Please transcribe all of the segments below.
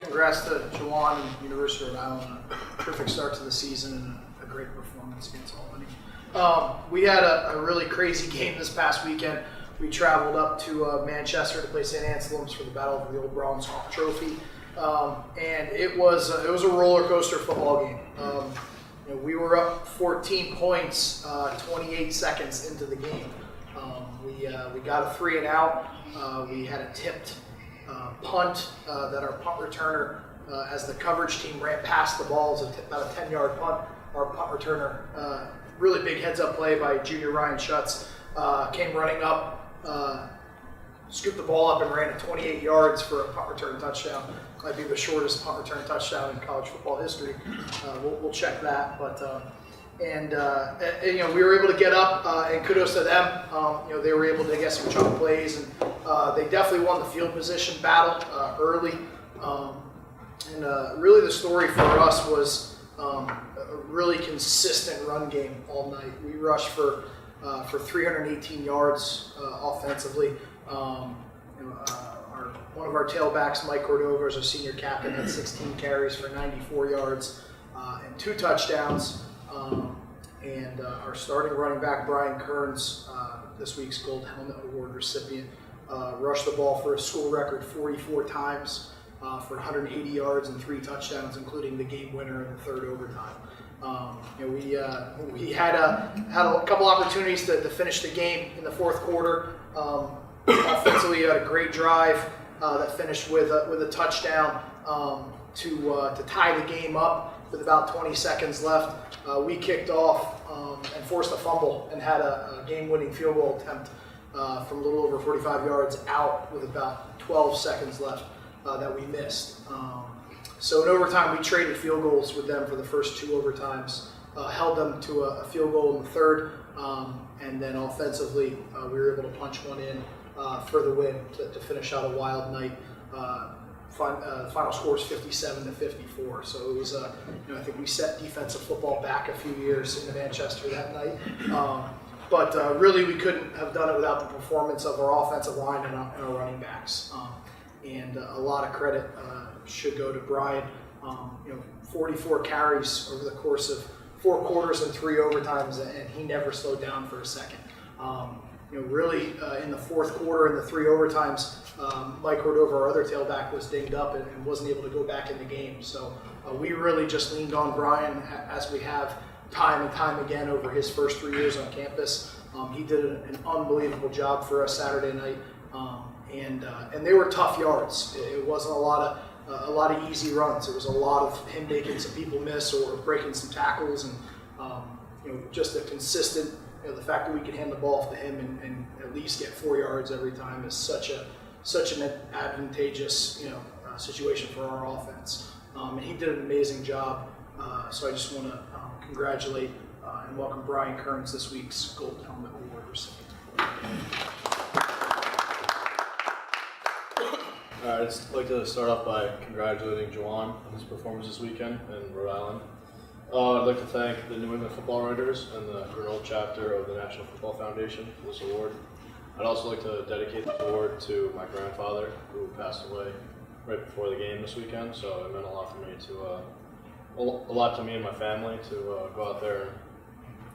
Congrats to Juwan and University of Rhode Island. A terrific start to the season and a great performance against Albany. We had a really crazy game this past weekend. We traveled up to Manchester to play St. Anselm's for the Battle of the Old Bronze Hawk Trophy, and it was a roller coaster football game. We were up 14 points 28 seconds into the game. We got a 3 and out. We had a tipped punt that our punt returner, as the coverage team ran past the ball, it was about a 10-yard punt. Our punt returner, really big heads-up play by junior Ryan Schutz, came running up, scooped the ball up and ran it 28 yards for a punt return touchdown. Might be the shortest punt return touchdown in college football history. We'll check that, but we were able to get up, and kudos to them. They were able to get some chunk plays, and they definitely won the field position battle early. Really the story for us was a really consistent run game all night. We rushed for 318 yards offensively. One of our tailbacks, Mike Cordova, is our senior captain, had 16 carries for 94 yards and 2 touchdowns. Our starting running back, Brian Kearns, this week's Gold Helmet Award recipient, rushed the ball for a school record 44 times for 180 yards and 3 touchdowns, including the game winner in the third overtime. We had a couple opportunities to finish the game in the fourth quarter. Offensively, we had a great drive that finished with a touchdown to tie the game up with about 20 seconds left. We kicked off and forced a fumble and had a game-winning field goal attempt from a little over 45 yards out with about 12 seconds left that we missed. So in overtime, we traded field goals with them for the first 2 overtimes, held them to a field goal in the third, and then offensively, we were able to punch one in for the win to finish out a wild night. Final score is 57-54. So it was, I think we set defensive football back a few years into Manchester that night. But really, we couldn't have done it without the performance of our offensive line and our running backs. And a lot of credit should go to Brian. 44 carries over the course of 4 quarters and 3 overtimes, and he never slowed down for a second. Really in the fourth quarter and the 3 overtimes, Mike Cordova, our other tailback, was dinged up and wasn't able to go back in the game. So we really just leaned on Brian, as we have time and time again over his first 3 years on campus. He did an unbelievable job for us Saturday night, and they were tough yards. It wasn't a lot of easy runs. It was a lot of him making some people miss or breaking some tackles, and just a consistent. The fact that we can hand the ball off to him and at least get 4 yards every time is such an advantageous situation for our offense. And he did an amazing job. So I just want to congratulate and welcome Brian Kearns, this week's Gold Helmet Award recipient. I'd just like to start off by congratulating Juwan on his performance this weekend in Rhode Island. I'd like to thank the New England Football Writers and the Grenoble chapter of the National Football Foundation for this award. I'd also like to dedicate this award to my grandfather, who passed away right before the game this weekend. So it meant a lot for me a lot to me and my family to go out there and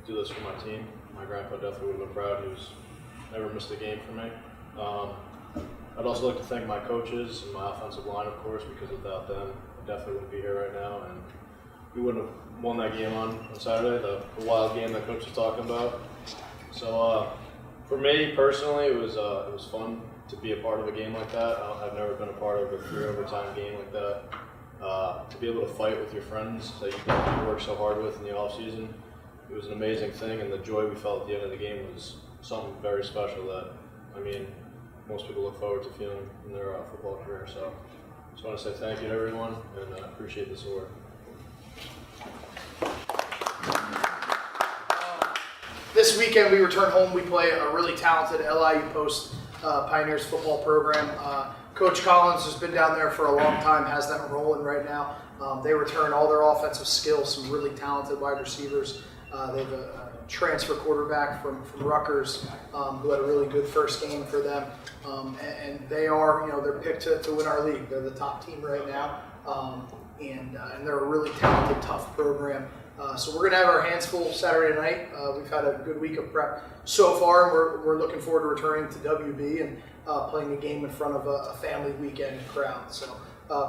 do this for my team. My grandpa definitely would have been proud. He never missed a game for me. I'd also like to thank my coaches and my offensive line, of course, because without them, I definitely wouldn't be here right now, and we wouldn't have won that game on Saturday, the wild game that Coach was talking about. So for me personally, it was fun to be a part of a game like that. I've never been a part of a 3 overtime game like that. To be able to fight with your friends that you work so hard with in the off season, it was an amazing thing, and the joy we felt at the end of the game was something very special that, most people look forward to feeling in their football career. So I just want to say thank you to everyone, and I appreciate this award. This weekend we return home. We play a really talented LIU Post Pioneers football program. Coach Collins has been down there for a long time, has them rolling right now. They return all their offensive skills, some really talented wide receivers. They have a transfer quarterback from Rutgers who had a really good first game for them. And they are, they're picked to win our league. They're the top team right now. and they're a really talented, tough program. So we're going to have our hands full Saturday night. We've had a good week of prep so far, and we're looking forward to returning to WB and playing a game in front of a family weekend crowd. So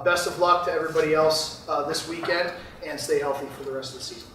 best of luck to everybody else this weekend, and stay healthy for the rest of the season.